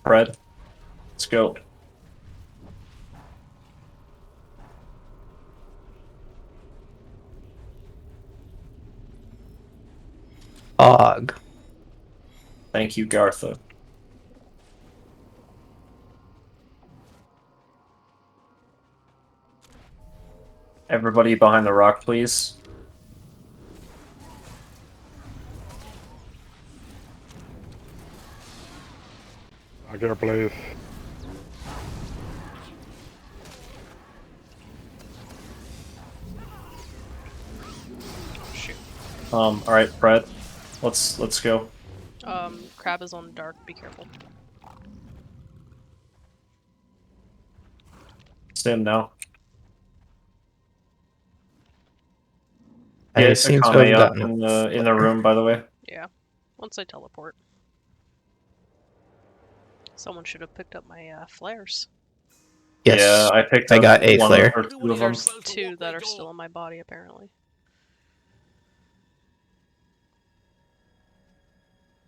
Fred, let's go. Og. Thank you, Gartha. Everybody behind the rock, please. Okay, please. Shoot. Alright, Fred. Let's go. Crab is on dark, be careful. Stand now. I Get seem to Akame have up gotten in the room, by the way. Yeah. Once I teleport. Someone should have picked up my flares. Yes. Yeah, I picked I up got a one flare. or two of them. There's two that are still in my body, apparently.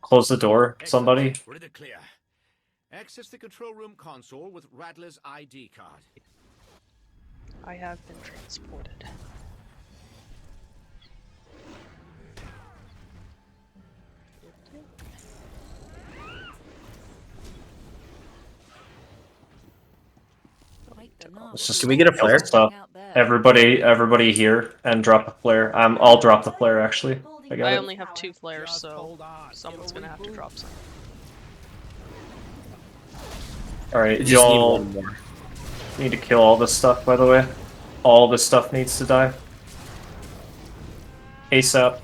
Close the door, somebody. Ready to clear. Access the control room console with Rattler's ID card. I have been transported. Let's just Can we get a kill flare? the stuff. Everybody here, and drop a flare. I'll drop the flare, actually. I got I it. only have 2 flares, so someone's gonna have to drop some. Alright, We just need y'all one more. need to kill all this stuff, by the way. All this stuff needs to die. ASAP.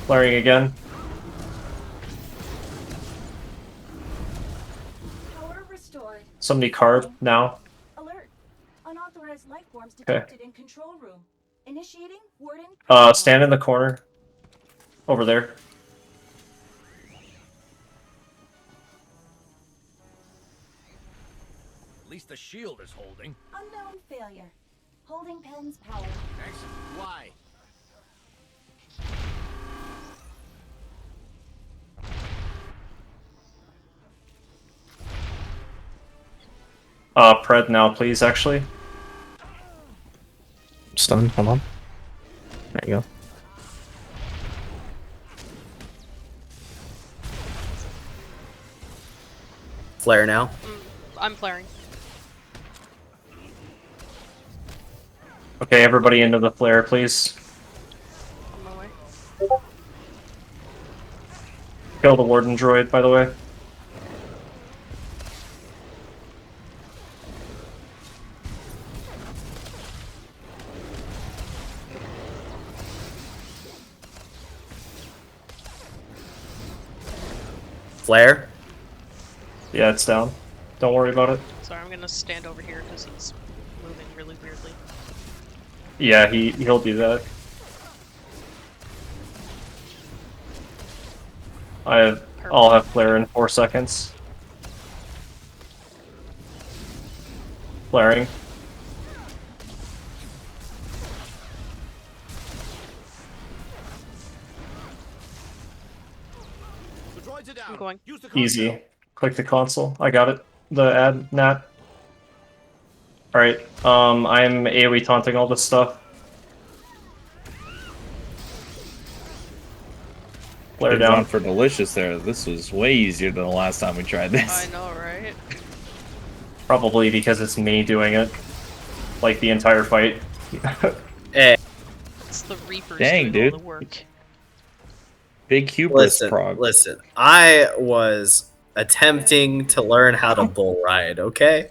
Flaring again. Power restored. Somebody carve now. Alert. Unauthorized life forms Okay. detected in control room. Initiating warden. Stand in the corner. Over there. At least the shield is holding. Unknown failure. Holding pen's power. Excellent. Why? Pred now, please, actually. Stun. Hold on. There you go. Flare now. I'm flaring. Okay, everybody into the flare, please. On my way. Kill the warden droid, by the way. Flare. Yeah, it's down. Don't worry about it. Sorry, I'm gonna stand over here because he's moving really weirdly. Yeah, he'll do that. I'll have flare in 4 seconds. Flaring. The droids are down. I'm going. Use the console. Easy. Click the console. I got it. The ad nat. Alright, I'm AoE taunting all this stuff. Flare They've down. gone for delicious there. This was way easier than the last time we tried this. I know, right? Probably because it's me doing it. Like the entire fight. Hey, It's the Reapers Dang, doing dude. all the work. Big hubris, listen, Prague. listen. I was attempting to learn how to bull ride, okay?